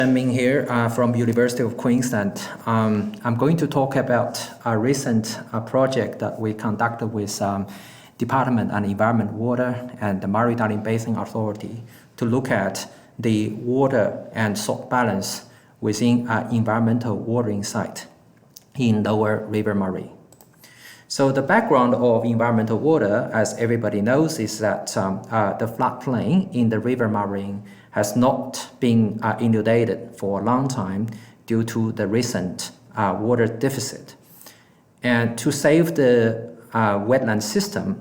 I'm Ming here from University of Queensland. I'm going to talk about a recent project that we conducted with Department of Environment, Water and the Murray-Darling Basin Authority to look at the water and salt balance within an environmental watering site in Lower River Murray. So the background of environmental water, as everybody knows, is that the floodplain in the River Murray has not been inundated for a long time due to the recent water deficit. And to save the wetland system,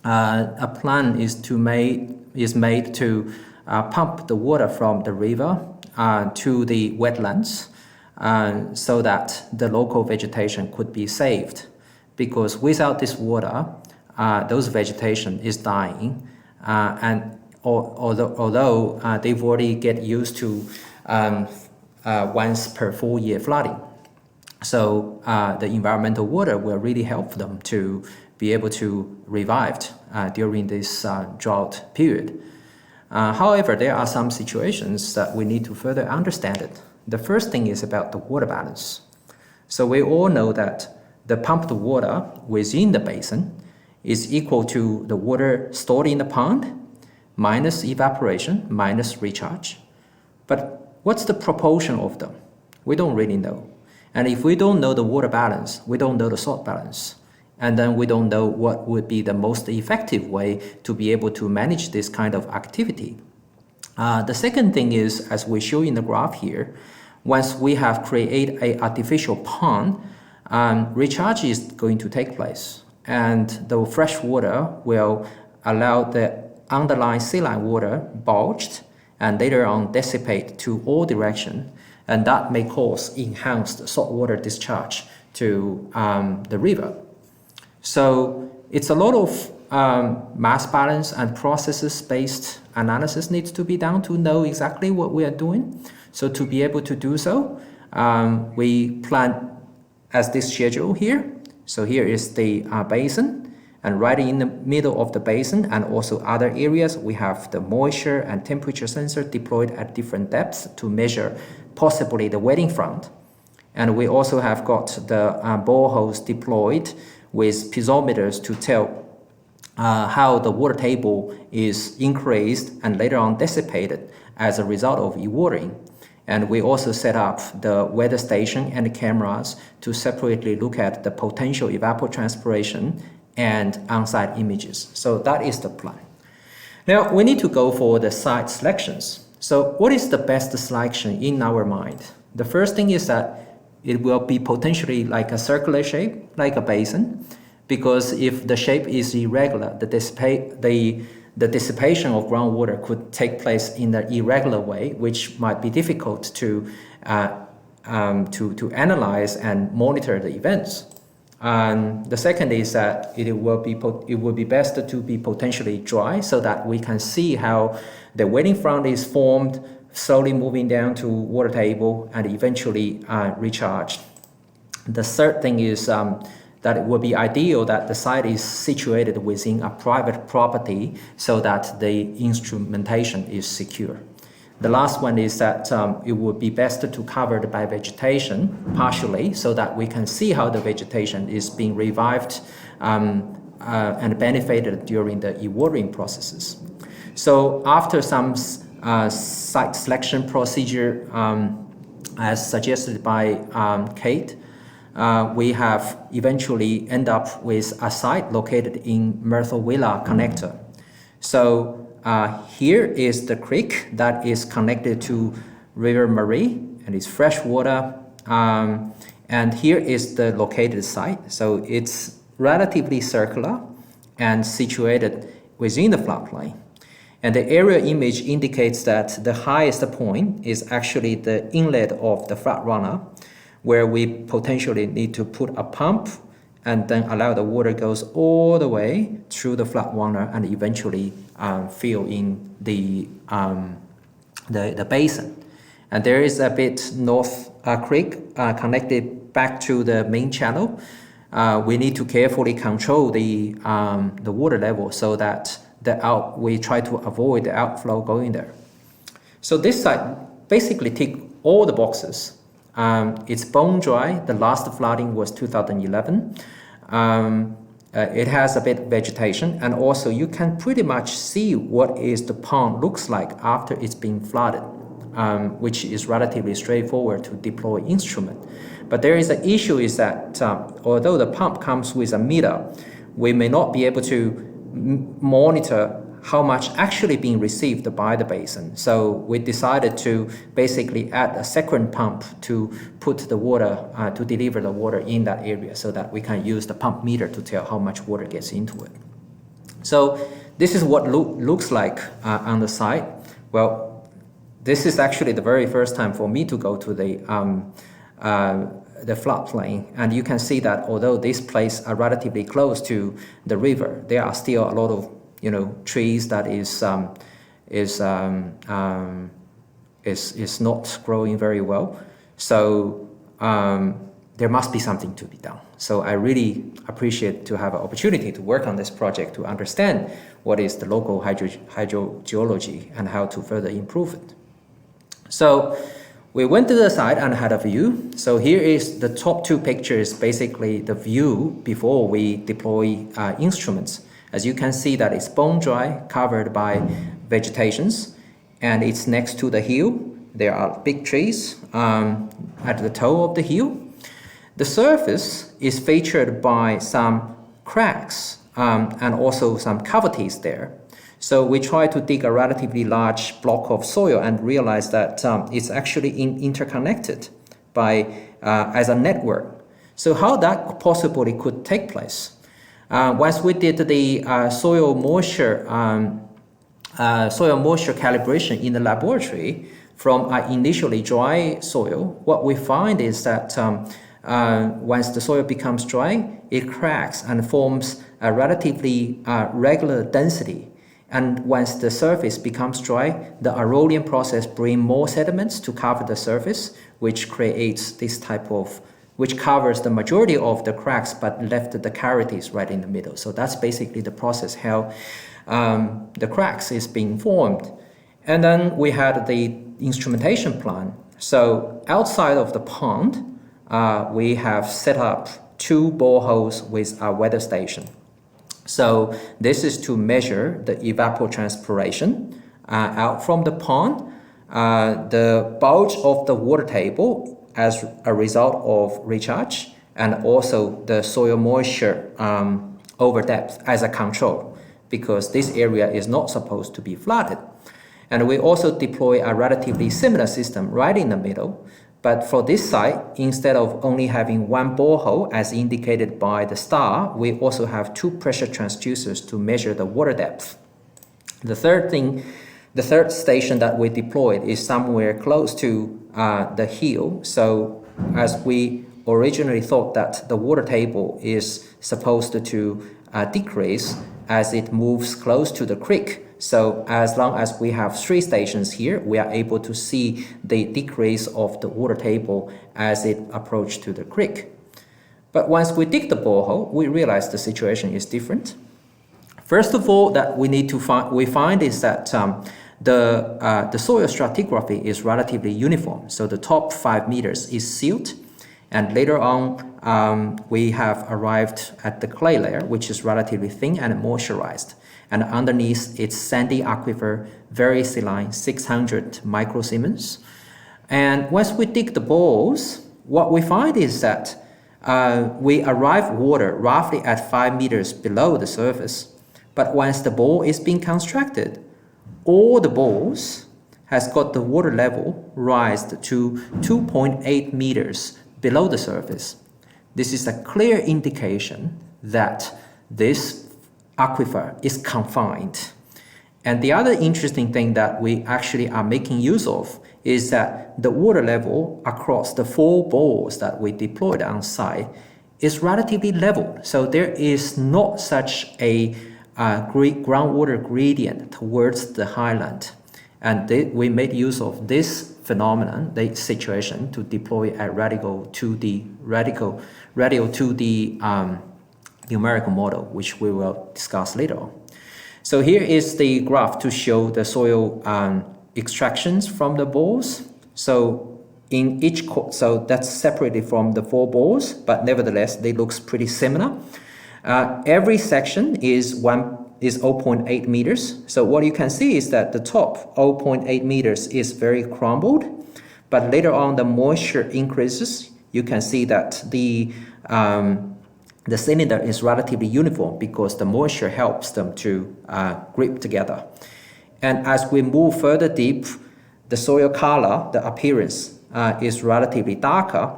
a plan is made to pump the water from the river to the wetlands so that the local vegetation could be saved. Because without this water, those vegetation is dying, and although they've already get used to once per 4 year flooding. So the environmental water will really help them to be able to revive during this drought period. However, there are some situations that we need to further understand it. The first thing is about the water balance. So we all know that the pumped water within the basin is equal to the water stored in the pond minus evaporation, minus recharge. But what's the proportion of them? We don't really know. And if we don't know the water balance, we don't know the salt balance. And then we don't know what would be the most effective way to be able to manage this kind of activity. The second thing is, as we show in the graph here, once we have created an artificial pond, recharge is going to take place. And the fresh water will allow the underlying saline water bulged and later on dissipate to all directions, and that may cause enhanced saltwater discharge to the river. So it's a lot of mass balance and processes-based analysis needs to be done to know exactly what we are doing. So to be able to do so, we plan as this schedule here. So here is the basin. And right in the middle of the basin and also other areas, we have the moisture and temperature sensor deployed at different depths to measure possibly the wetting front. And we also have got the boreholes deployed with piezometers to tell how the water table is increased and later on dissipated as a result of e-watering. And we also set up the weather station and the cameras to separately look at the potential evapotranspiration and on-site images. So that is the plan. Now we need to go for the site selections. So what is the best selection in our mind? The first thing is that it will be potentially like a circular shape, like a basin, because if the shape is irregular, the dissipation of groundwater could take place in an irregular way, which might be difficult to analyze and monitor the events. The second is that it will be best to be potentially dry so that we can see how the wetting front is formed, slowly moving down to water table and eventually recharged. The third thing is that it would be ideal that the site is situated within a private property so that the instrumentation is secure. The last one is that it would be best to cover it by vegetation partially so that we can see how the vegetation is being revived and benefited during the e-watering processes. So after some site selection procedure as suggested by Kate, we have eventually end up with a site located in Myrtle Villa connector. So here is the creek that is connected to River Murray and it's fresh water. And here is the located site. So it's relatively circular and situated within the floodplain. And the aerial image indicates that the highest point is actually the inlet of the flood runner, where we potentially need to put a pump and then allow the water goes all the way through the flood runner and eventually fill in the basin. And there is a bit north creek connected back to the main channel. We need to carefully control the water level so that we try to avoid the outflow going there. So this site basically tick all the boxes. It's bone dry. The last flooding was 2011. It has a bit of vegetation, and also you can pretty much see what is the pond looks like after it's been flooded, which is relatively straightforward to deploy instrument. But there is an issue is that although the pump comes with a meter, we may not be able to monitor how much actually being received by the basin. So we decided to basically add a second pump to put the water, to deliver the water in that area so that we can use the pump meter to tell how much water gets into it. So this is what looks like on the site. Well, this is actually the very first time for me to go to the floodplain, and you can see that although these places are relatively close to the river, there are still a lot of trees that is not growing very well. So there must be something to be done. So I really appreciate to have an opportunity to work on this project to understand what is the local hydrogeology and how to further improve it. So we went to the site and had a view. So here is the top two pictures, basically the view before we deploy instruments. As you can see that it's bone dry, covered by vegetations, and it's next to the hill. There are big trees at the toe of the hill. The surface is featured by some cracks and also some cavities there. So we try to dig a relatively large block of soil and realize that it's actually interconnected by as a network. So how that possibly could take place? Once we did the soil moisture calibration in the laboratory from initially dry soil, what we find is that once the soil becomes dry, it cracks and forms a relatively regular density. And once the surface becomes dry, the erosion process brings more sediments to cover the surface, which creates this type of which covers the majority of the cracks but left the cavities right in the middle. So that's basically the process how the cracks is being formed. And then we had the instrumentation plan. So outside of the pond, we have set up 2 boreholes with a weather station. So this is to measure the evapotranspiration out from the pond, the bulge of the water table as a result of recharge, and also the soil moisture over depth as a control, because this area is not supposed to be flooded. And we also deploy a relatively similar system right in the middle, but for this site, instead of only having 1 borehole as indicated by the star, we also have 2 pressure transducers to measure the water depth. The third station that we deployed is somewhere close to the hill. So as we originally thought that the water table is supposed to decrease as it moves close to the creek. So as long as we have 3 stations here, we are able to see the decrease of the water table as it approaches to the creek. But once we dig the borehole, we realize the situation is different. First of all, that we find is that the soil stratigraphy is relatively uniform. So the top 5 meters is sealed, and later on we have arrived at the clay layer, which is relatively thin and moisturized. And underneath it's sandy aquifer, very saline, 600 microsiemens. And once we dig the bores, what we find is that we arrive water roughly at 5 meters below the surface. But once the bore is being constructed, all the bores has got the water level raised to 2.8 meters below the surface. This is a clear indication that this aquifer is confined. And the other interesting thing that we actually are making use of is that the water level across the 4 bores that we deployed on site is relatively level. So there is not such a groundwater gradient towards the highland. And we made use of this phenomenon, the situation, to deploy a radial 2D numerical model, which we will discuss later on. So here is the graph to show the soil extractions from the bores. So in each so that's separated from the 4 balls, but nevertheless they looks pretty similar. Every section is 0.8 meters. So what you can see is that the top 0.8 meters is very crumbled, but later on the moisture increases. You can see that the cylinder is relatively uniform because the moisture helps them to grip together. And as we move further deep, the soil color, the appearance is relatively darker.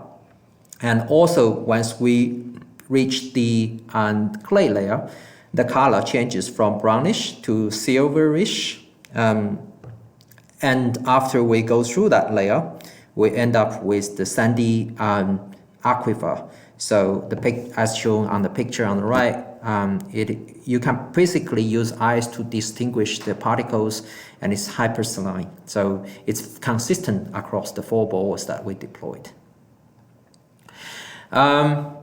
And also once we reach the clay layer, the color changes from brownish to silverish. And after we go through that layer, we end up with the sandy aquifer. So as shown on the picture on the right, you can basically use eyes to distinguish the particles, and it's hypersaline. So it's consistent across the 4 balls that we deployed.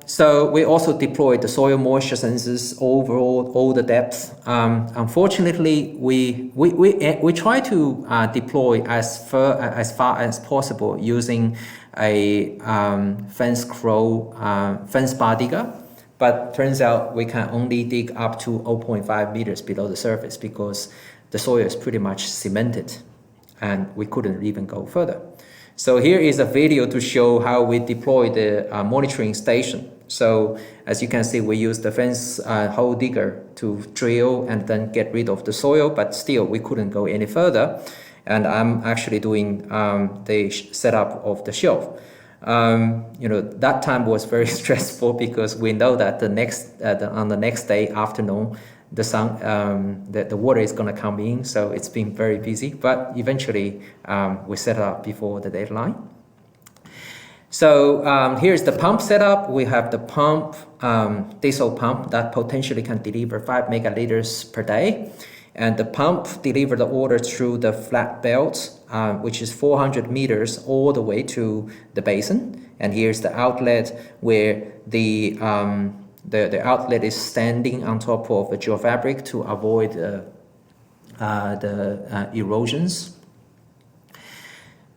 So we also deployed the soil moisture sensors over all the depths. Unfortunately, we try to deploy as far as possible using a fence bar digger, but turns out we can only dig up to 0.5 meters below the surface because the soil is pretty much cemented, and we couldn't even go further. So here is a video to show how we deploy the monitoring station. So as you can see, we use the fence hole digger to drill and then get rid of the soil, but still we couldn't go any further. And I'm actually doing the setup of the shelf. That time was very stressful because we know that on the next day afternoon, the sun, the water is going to come in, so it's been very busy. But eventually, we set it up before the deadline. So here's the pump setup. We have the pump, diesel pump that potentially can deliver 5 megaliters per day. And the pump delivers the water through the flat belt, which is 400 meters all the way to the basin. And here's the outlet where the outlet is standing on top of a geofabric to avoid the erosions.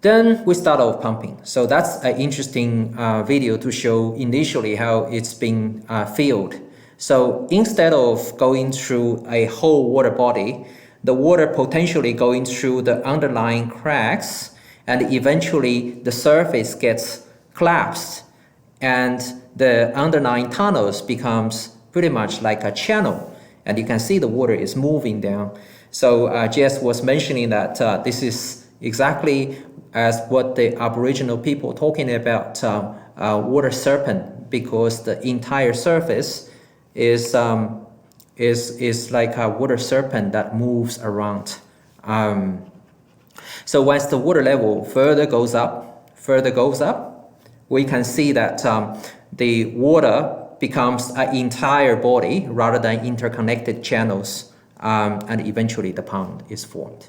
Then we start off pumping. So that's an interesting video to show initially how it's been filled. So instead of going through a whole water body, the water potentially going through the underlying cracks, and eventually the surface gets collapsed, and the underlying tunnels becomes pretty much like a channel, and you can see the water is moving down. So Jess was mentioning that this is exactly as what the Aboriginal people talking about water serpent, because the entire surface is like a water serpent that moves around. So once the water level further goes up, we can see that the water becomes an entire body rather than interconnected channels, and eventually the pond is formed.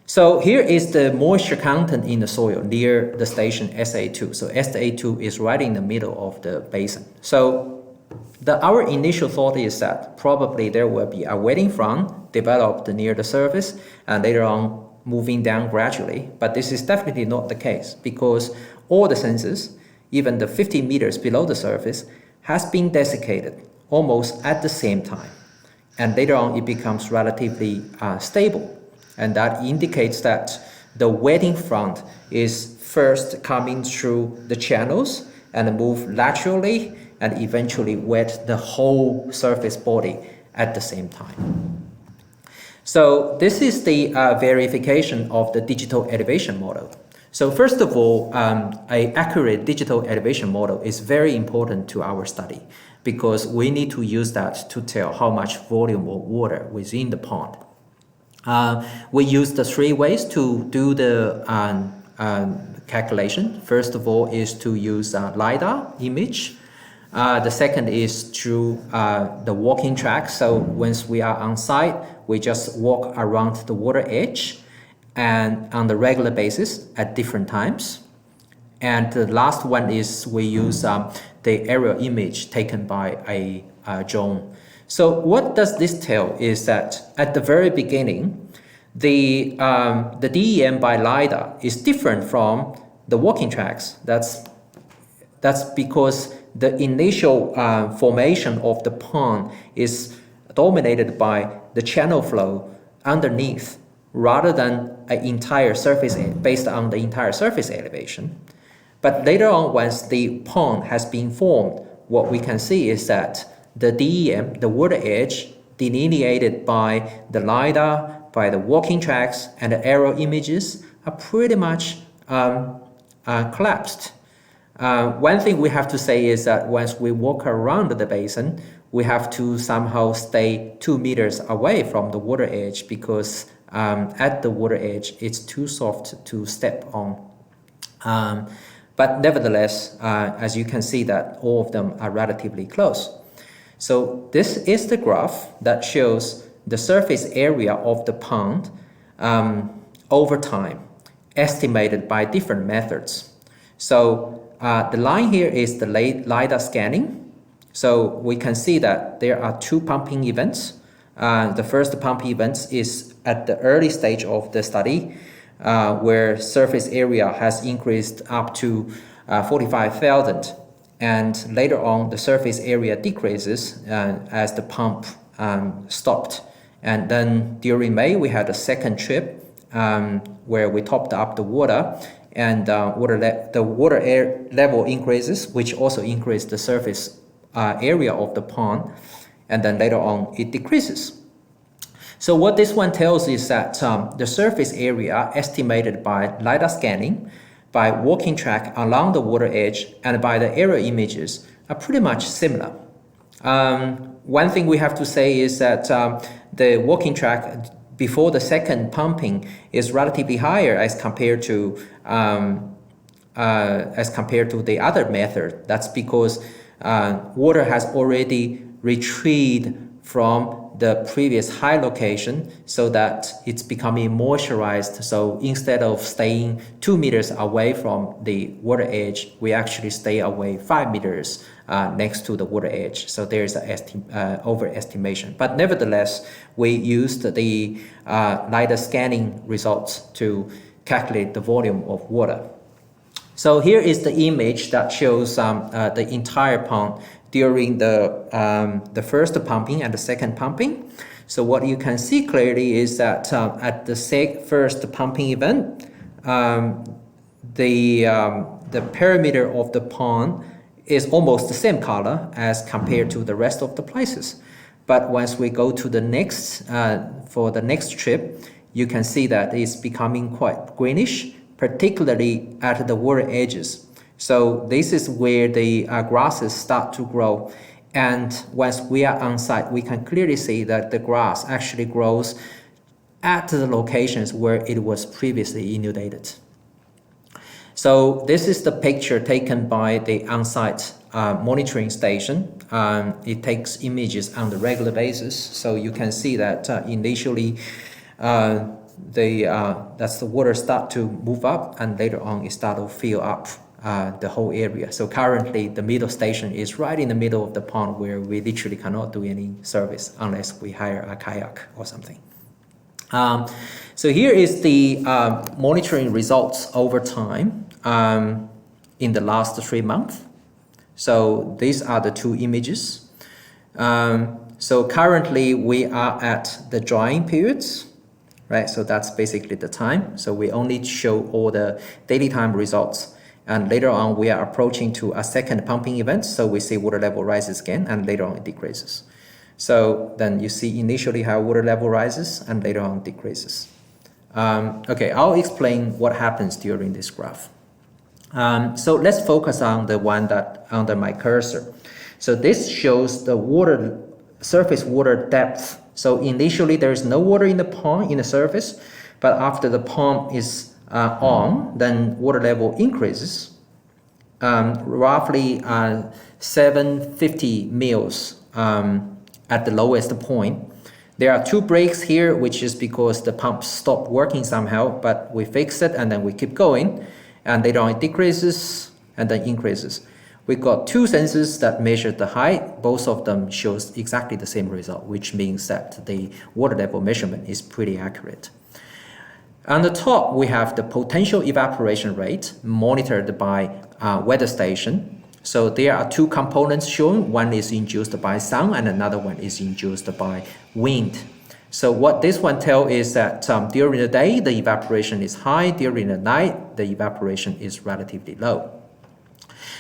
So here is the moisture content in the soil near the station SA2. So SA2 is right in the middle of the basin. So our initial thought is that probably there will be a wetting front developed near the surface and later on moving down gradually. But this is definitely not the case because all the sensors, even the 50 meters below the surface, has been desiccated almost at the same time. And later on it becomes relatively stable. And that indicates that the wetting front is first coming through the channels and move laterally and eventually wet the whole surface body at the same time. So this is the verification of the digital elevation model. So first of all, an accurate digital elevation model is very important to our study because we need to use that to tell how much volume of water within the pond. We use the 3 ways to do the calculation. First of all is to use LiDAR image. The second is through the walking track. So once we are on site, we just walk around the water edge and on the regular basis at different times. And the last one is we use the aerial image taken by a drone. So what does this tell is that at the very beginning, The DEM by LiDAR is different from the walking tracks. That's because the initial formation of the pond is dominated by the channel flow underneath rather than an entire surface based on the entire surface elevation. But later on, once the pond has been formed, what we can see is that the DEM, the water edge, delineated by the LiDAR, by the walking tracks, and the aerial images are pretty much collapsed. One thing we have to say is that once we walk around the basin, we have to somehow stay 2 meters away from the water edge because at the water edge, it's too soft to step on. But nevertheless, as you can see that all of them are relatively close. So this is the graph that shows the surface area of the pond over time, estimated by different methods. So the line here is the LiDAR scanning. So we can see that there are 2 pumping events. The first pump event is at the early stage of the study, where surface area has increased up to 45,000. And later on, the surface area decreases as the pump stopped. And then during May, we had a second trip where we topped up the water, and the water air level increases, which also increased the surface area of the pond. And then later on, it decreases. So what this one tells is that the surface area estimated by LiDAR scanning, by walking track along the water edge, and by the aerial images are pretty much similar. One thing we have to say is that the walking track before the second pumping is relatively higher as compared to the other method. That's because water has already retreated from the previous high location so that it's becoming moisturized. So instead of staying 2 meters away from the water edge, we actually stay away 5 meters next to the water edge. So there's an overestimation. But nevertheless, we used the LiDAR scanning results to calculate the volume of water. So here is the image that shows the entire pond during the first pumping and the second pumping. So what you can see clearly is that at the first pumping event, the perimeter of the pond is almost the same color as compared to the rest of the places. But once we go to the next, for the next trip, you can see that it's becoming quite greenish, particularly at the water edges. So this is where the grasses start to grow. And once we are on site, we can clearly see that the grass actually grows at the locations where it was previously inundated. So this is the picture taken by the on-site monitoring station. It takes images on a regular basis. So you can see that initially that's the water start to move up, and later on it start to fill up the whole area. So currently the middle station is right in the middle of the pond where we literally cannot do any service unless we hire a kayak or something. So here is the monitoring results over time in the last 3 months. So these are the 2 images. So currently we are at the drying periods, right? So that's basically the time. So we only show all the daily time results. And later on, we are approaching to a second pumping event. So we see water level rises again, and later on it decreases. So then you see initially how water level rises, and later on decreases. Okay, I'll explain what happens during this graph. So let's focus on the one that under my cursor. So this shows the surface water depth. So initially there is no water in the pond in the surface, but after the pond is then water level increases, roughly 750 mils at the lowest point. There are 2 breaks here, which is because the pump stopped working somehow, but we fix it and then we keep going, and later on it decreases and then increases. We got 2 sensors that measure the height. Both of them shows exactly the same result, which means that the water level measurement is pretty accurate. On the top, we have the potential evaporation rate monitored by weather station. So there are two components shown. One is induced by sun and another one is induced by wind. So what this one tells is that during the day, the evaporation is high. During the night, the evaporation is relatively low.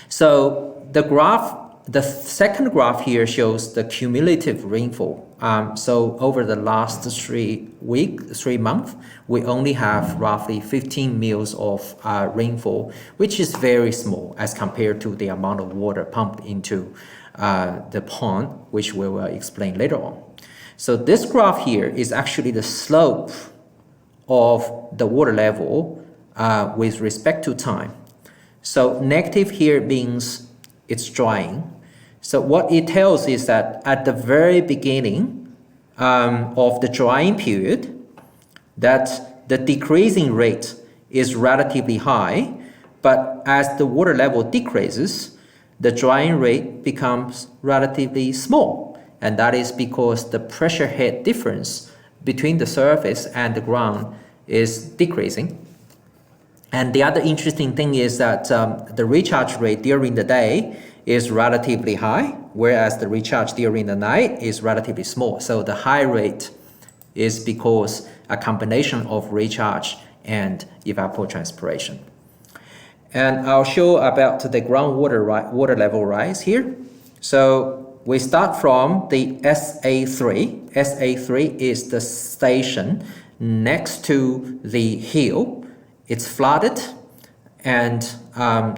So the second graph here shows the cumulative rainfall. So over the last 3 months, we only have roughly 15 mils of rainfall, which is very small as compared to the amount of water pumped into the pond, which we will explain later on. So this graph here is actually the slope of the water level with respect to time. So negative here means it's drying. So what it tells is that at the very beginning of the drying period, that the decreasing rate is relatively high, but as the water level decreases, the drying rate becomes relatively small. And that is because the pressure head difference between the surface and the ground is decreasing. And the other interesting thing is that the recharge rate during the day is relatively high, whereas the recharge during the night is relatively small. So the high rate is because a combination of recharge and evapotranspiration. And I'll show about the groundwater water level rise here. So we start from the SA3. SA3 is the station next to the hill. It's flooded and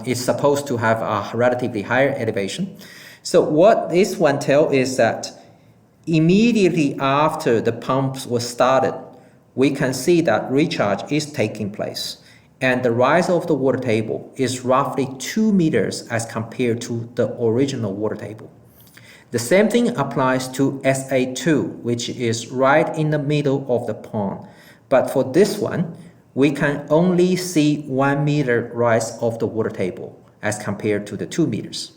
it's supposed to have a relatively higher elevation. So what this one tells is that immediately after the pumps were started, we can see that recharge is taking place. And the rise of the water table is roughly 2 meters as compared to the original water table. The same thing applies to SA2, which is right in the middle of the pond. But for this one, we can only see 1 meter rise of the water table as compared to the 2 meters.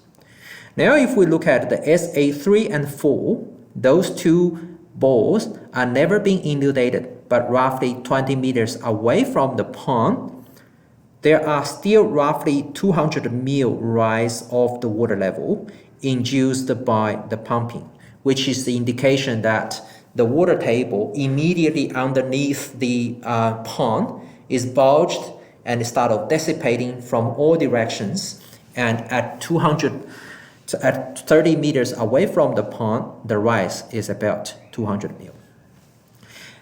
Now, if we look at the SA3 and 4, those two balls are never being inundated, but roughly 20 meters away from the pond, there are still roughly 200 mil rise of the water level induced by the pumping, which is the indication that the water table immediately underneath the pond is bulged and started dissipating from all directions. And at 30 meters away from the pond, the rise is about 200 mil.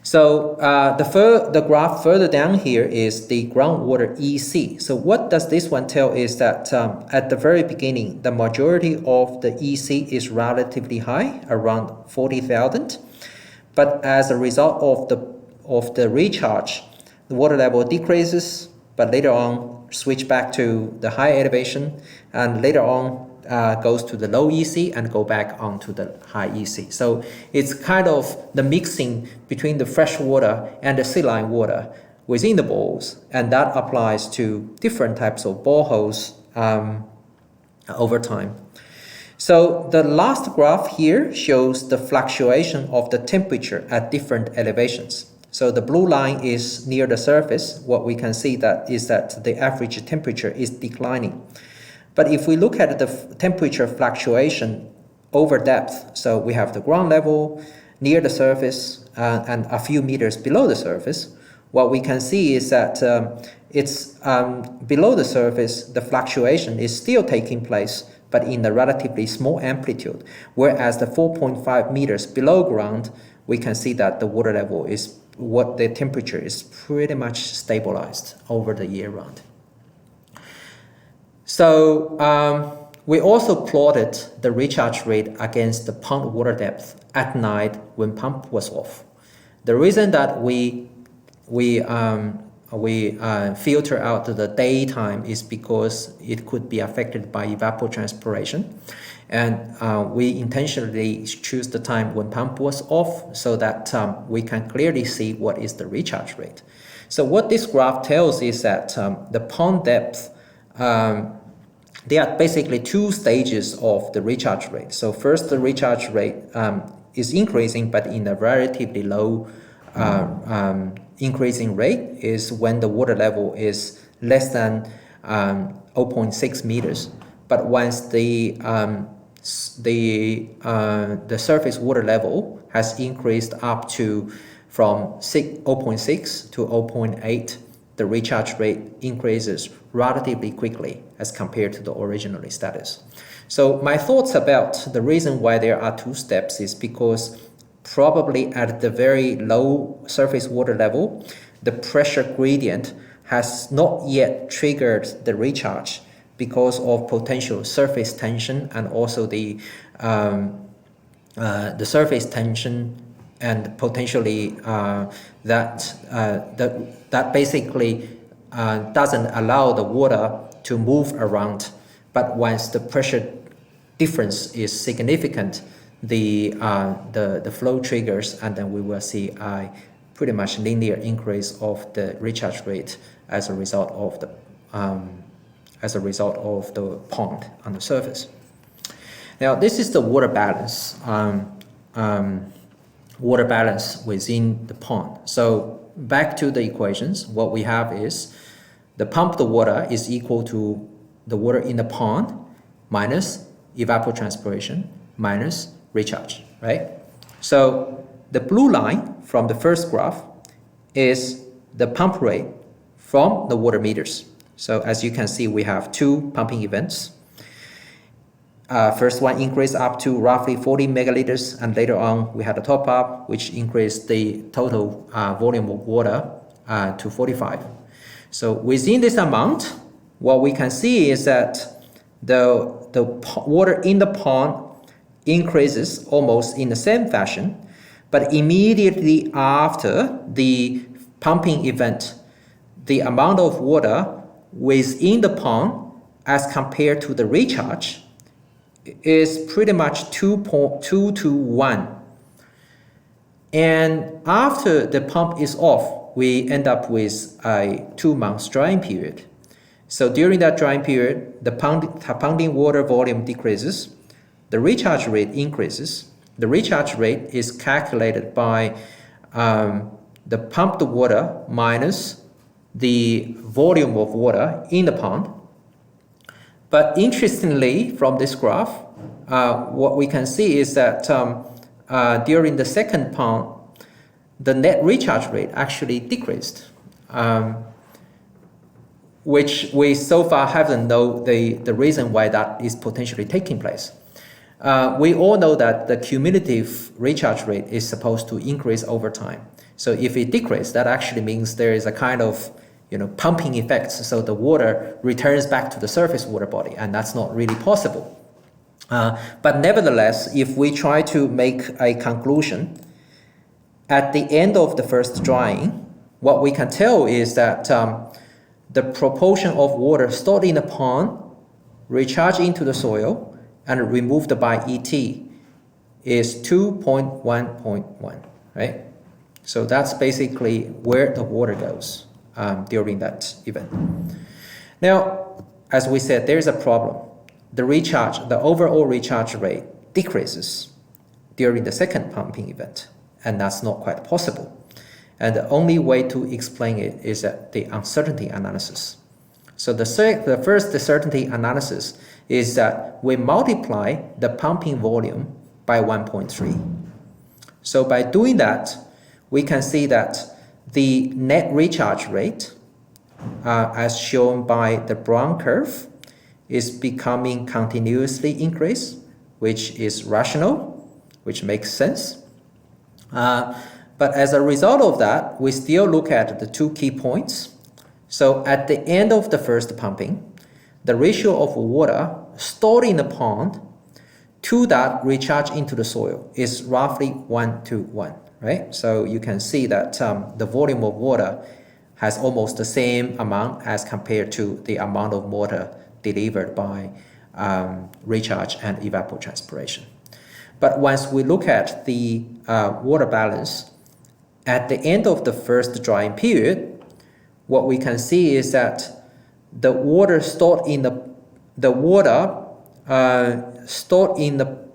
So the graph further down here is the groundwater EC. So what does this one tell is that at the very beginning, the majority of the EC is relatively high, around 40,000. But as a result of the recharge, the water level decreases, but later on switch back to the high elevation, and later on goes to the low EC and go back onto the high EC. So it's kind of the mixing between the fresh water and the saline water within the bores, and that applies to different types of boreholes over time. So the last graph here shows the fluctuation of the temperature at different elevations. So the blue line is near the surface. What we can see that is that the average temperature is declining. But if we look at the temperature fluctuation over depth, so we have the ground level near the surface and a few meters below the surface, what we can see is that it's below the surface, the fluctuation is still taking place, but in a relatively small amplitude. Whereas the 4.5 meters below ground, we can see that the water level is the temperature is pretty much stabilized over the year round. So we also plotted the recharge rate against the pond water depth at night when pump was off. The reason that we filter out the daytime is because it could be affected by evapotranspiration, and we intentionally choose the time when pump was off so that we can clearly see what is the recharge rate. So what this graph tells is that the pond depth, there are basically two stages of the recharge rate. So first, the recharge rate is increasing, but in a relatively low increasing rate is when the water level is less than 0.6 meters. But once the surface water level has increased up to from 0.6 to 0.8, the recharge rate increases relatively quickly as compared to the original status. So my thoughts about the reason why there are two steps is because probably at the very low surface water level, the pressure gradient has not yet triggered the recharge because of potential surface tension and also the surface tension and potentially that basically doesn't allow the water to move around. But once the pressure difference is significant, the flow triggers, and then we will see a pretty much linear increase of the recharge rate as a result of the pond on the surface. Now this is the water balance. Water balance within the pond. So back to the equations, what we have is the pumped water is equal to the water in the pond minus evapotranspiration minus recharge, right? So the blue line from the first graph is the pump rate from the water meters. So as you can see, we have two pumping events. First one increased up to roughly 40 megaliters, and later on we had a top up which increased the total volume of water to 45. So within this amount, what we can see is that the water in the pond increases almost in the same fashion, but immediately after the pumping event, the amount of water within the pond as compared to the recharge is pretty much 2.2 to 1. And after the pump is off, we end up with a 2 months drying period. So during that drying period, the pounding water volume decreases, the recharge rate increases. The recharge rate is calculated by the pumped water minus the volume of water in the pond. But interestingly, from this graph, what we can see is that during the second pump, the net recharge rate actually decreased, which we so far haven't known the reason why that is potentially taking place. We all know that the cumulative recharge rate is supposed to increase over time. So if it decreases, that actually means there is a kind of pumping effect, so the water returns back to the surface water body, and that's not really possible. But nevertheless, if we try to make a conclusion, at the end of the first drying, what we can tell is that the proportion of water stored in the pond, recharged into the soil, and removed by ET is 2.1.1, right? So that's basically where the water goes during that event. Now, as we said, there's a problem. The overall recharge rate decreases during the second pumping event, and that's not quite possible. And the only way to explain it is the uncertainty analysis. So the first certainty analysis is that we multiply the pumping volume by 1.3. So by doing that, we can see that the net recharge rate, as shown by the brown curve, is becoming continuously increased, which is rational, which makes sense. But as a result of that, we still look at the two key points. So at the end of the first pumping, the ratio of water stored in the pond to that recharged into the soil is roughly 1 to 1, right? So you can see that the volume of water has almost the same amount as compared to the amount of water delivered by recharge and evapotranspiration. But once we look at the water balance, at the end of the first drying period, what we can see is that the water stored in the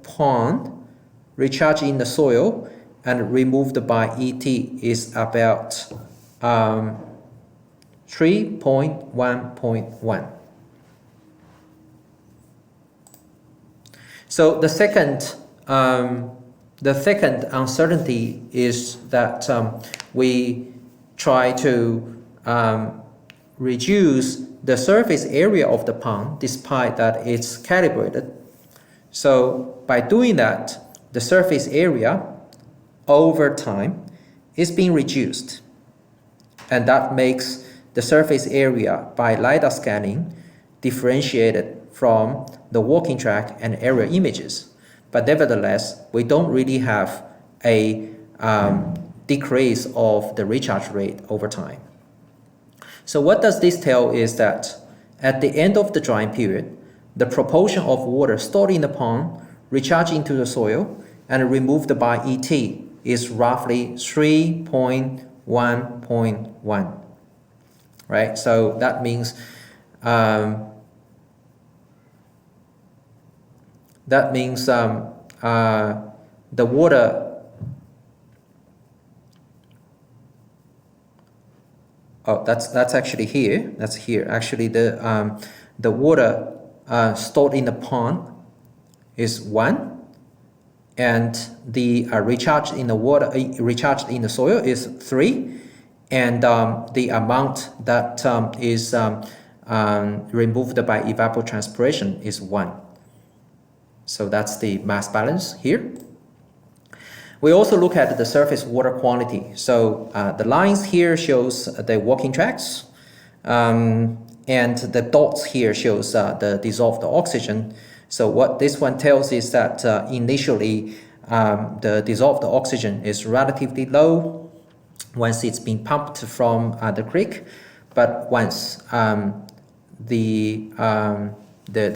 pond, recharged in the soil, and removed by ET is about 3.1.1. So the second uncertainty is that we try to reduce the surface area of the pond despite that it's calibrated. So by doing that, the surface area over time is being reduced. And that makes the surface area by LiDAR scanning differentiated from the walking track and aerial images. But nevertheless, we don't really have a decrease of the recharge rate over time. So what does this tell is that at the end of the drying period, the proportion of water stored in the pond, recharged into the soil, and removed by ET is roughly 3.1.1, right? So that means the water. Oh, that's actually here. That's here. Actually, the water stored in the pond is 1, and the recharged in the soil is 3, and the amount that is removed by evapotranspiration is 1. So that's the mass balance here. We also look at the surface water quantity. So the lines here shows the walking tracks, and the dots here shows the dissolved oxygen. So what this one tells is that initially the dissolved oxygen is relatively low once it's been pumped from the creek, but once the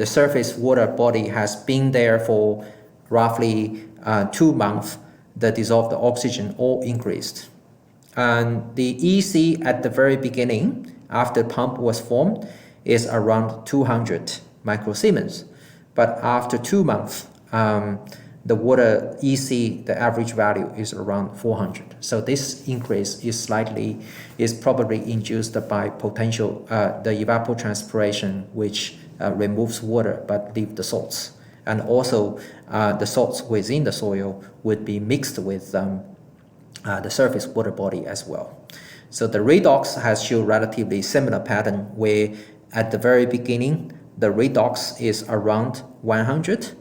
surface water body has been there for roughly 2 months, the dissolved oxygen all increased. And the EC at the very beginning, after the pump was formed, is around 200 microsiemens. But after 2 months, the water EC, the average value is around 400. So this increase is probably induced by potential, the evapotranspiration, which removes water but leaves the salts. And also the salts within the soil would be mixed with the surface water body as well. So the redox has shown relatively similar pattern where at the very beginning, the redox is around 100,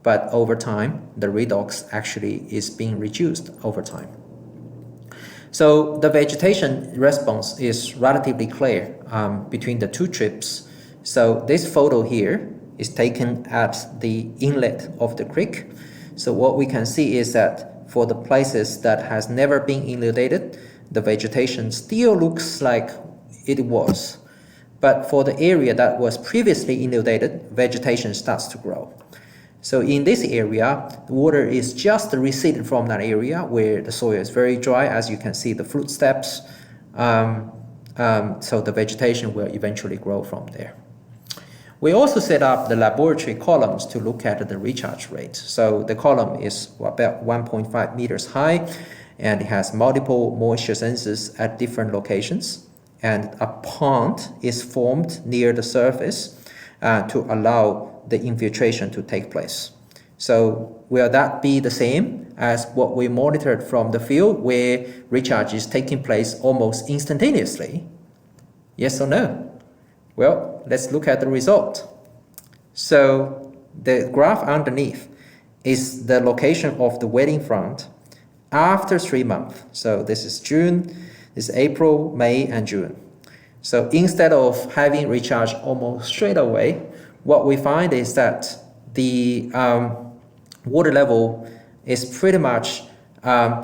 but over time, the redox actually is being reduced over time. So the vegetation response is relatively clear between the 2 trips. So this photo here is taken at the inlet of the creek. So what we can see is that for the places that has never been inundated, the vegetation still looks like it was. But for the area that was previously inundated, vegetation starts to grow. So in this area, the water is just receded from that area where the soil is very dry, as you can see the footsteps. So the vegetation will eventually grow from there. We also set up the laboratory columns to look at the recharge rate. So the column is about 1.5 meters high, and it has multiple moisture sensors at different locations. And a pond is formed near the surface to allow the infiltration to take place. So will that be the same as what we monitored from the field where recharge is taking place almost instantaneously? Yes or no? Well, let's look at the result. So the graph underneath is the location of the wetting front after 3 months. So this is June, this is April, May, and June. So instead of having recharge almost straight away, what we find is that the water level is pretty much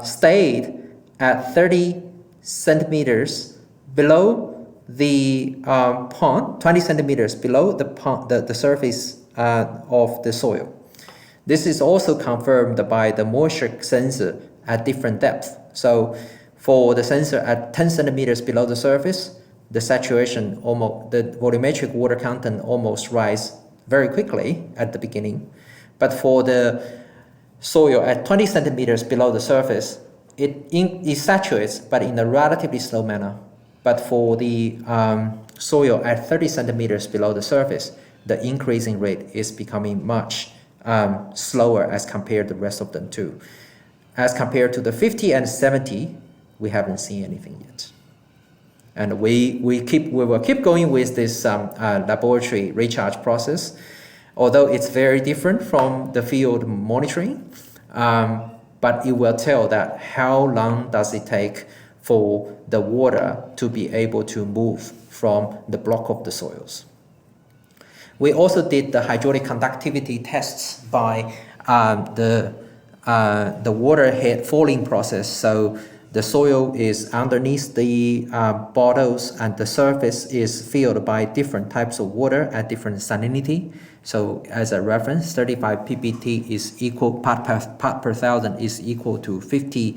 stayed at 30 centimeters below the pond, 20 centimeters below the pond, the surface of the soil. This is also confirmed by the moisture sensor at different depths. So for the sensor at 10 centimeters below the surface, the saturation, the volumetric water content almost rise very quickly at the beginning. But for the soil at 20 centimeters below the surface, it saturates, but in a relatively slow manner. But for the soil at 30 centimeters below the surface, the increasing rate is becoming much slower as compared to the rest of them too. As compared to the 50 and 70, we haven't seen anything yet. And we will keep going with this laboratory recharge process, although it's very different from the field monitoring, but it will tell that how long does it take for the water to be able to move from the block of the soils. We also did the hydraulic conductivity tests by the water head falling process. So the soil is underneath the bottles and the surface is filled by different types of water at different salinity. So as a reference, 35 ppt is equal, part per thousand is equal to 50K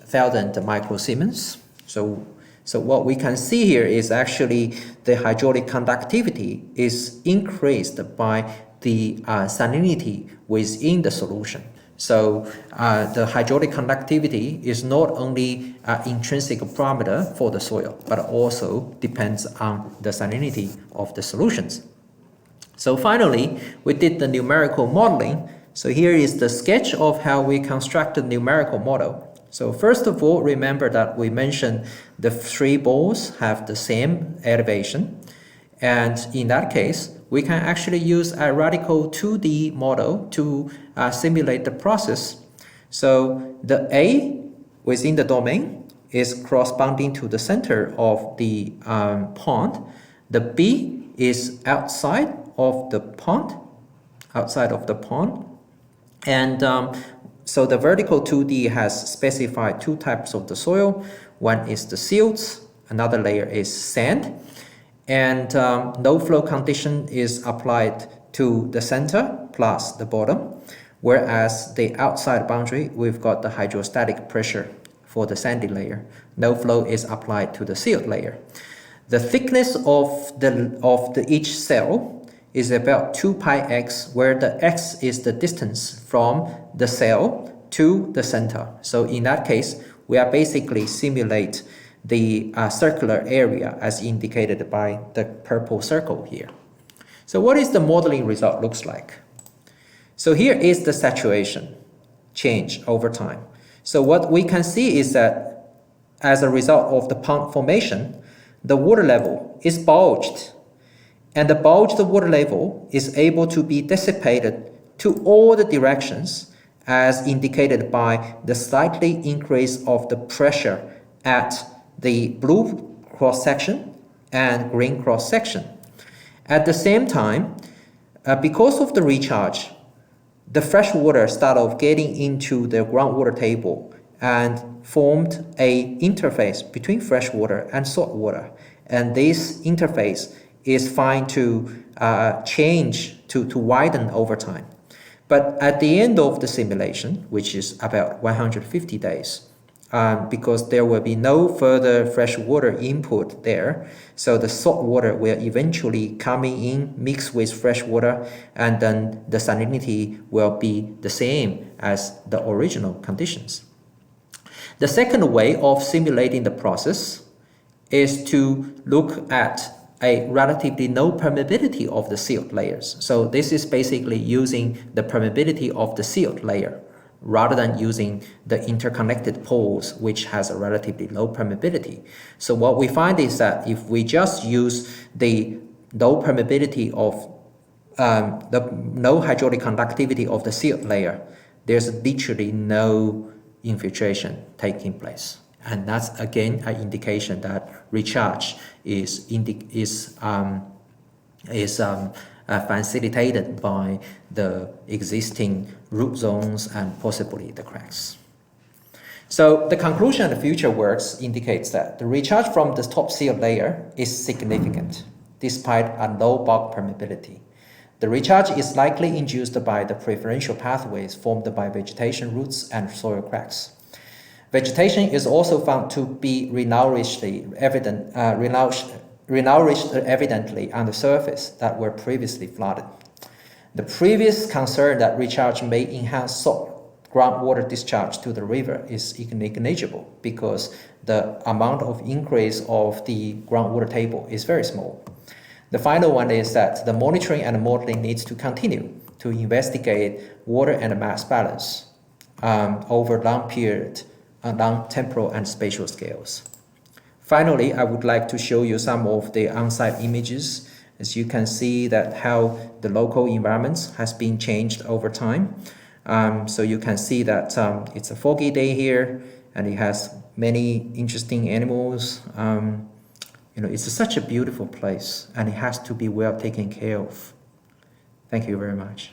1000 microsiemens. So what we can see here is actually the hydraulic conductivity is increased by the salinity within the solution. So the hydraulic conductivity is not only an intrinsic parameter for the soil, but also depends on the salinity of the solutions. So finally, we did the numerical modeling. So here is the sketch of how we constructed the numerical model. So first of all, remember that we mentioned the three balls have the same elevation. And in that case, we can actually use a radical 2D model to simulate the process. So the A within the domain is corresponding to the center of the pond. The B is outside of the pond, And so the vertical 2D has specified two types of the soil. One is the silts, another layer is sand. And no flow condition is applied to the center plus the bottom, whereas the outside boundary, we've got the hydrostatic pressure for the sandy layer. No flow is applied to the silt layer. The thickness of each cell is about 2 pi x, where the x is the distance from the cell to the center. So in that case, we are basically simulate the circular area as indicated by the purple circle here. So what is the modeling result looks like? So here is the saturation change over time. So what we can see is that as a result of the pond formation, the water level is bulged, and the bulged water level is able to be dissipated to all the directions as indicated by the slightly increase of the pressure at the blue cross-section and green cross-section. At the same time, because of the recharge, the fresh water started getting into the groundwater table and formed an interface between fresh water and salt water. And this interface is fine to change, to widen over time. But at the end of the simulation, which is about 150 days, because there will be no further fresh water input there, so the salt water will eventually coming in, mix with fresh water, and then the salinity will be the same as the original conditions. The second way of simulating the process is to look at a relatively low permeability of the silt layers. So this is basically using the permeability of the silt layer rather than using the interconnected poles, which has a relatively low permeability. So what we find is that if we just use the low permeability of the no hydraulic conductivity of the silt layer, there's literally no infiltration taking place. And that's again an indication that recharge is facilitated by the existing root zones and possibly the cracks. So the conclusion of the future works indicates that the recharge from the top silt layer is significant despite a low bulk permeability. The recharge is likely induced by the preferential pathways formed by vegetation roots and soil cracks. Vegetation is also found to be renourished evidently on the surface that were previously flooded. The previous concern that recharge may enhance salt groundwater discharge to the river is negligible because the amount of increase of the groundwater table is very small. The final one is that the monitoring and modeling needs to continue to investigate water and mass balance over long period, long temporal and spatial scales. Finally, I would like to show you some of the on-site images. As you can see that how the local environments has been changed over time. So you can see that it's a foggy day here and it has many interesting animals. It's such a beautiful place and it has to be well taken care of. Thank you very much.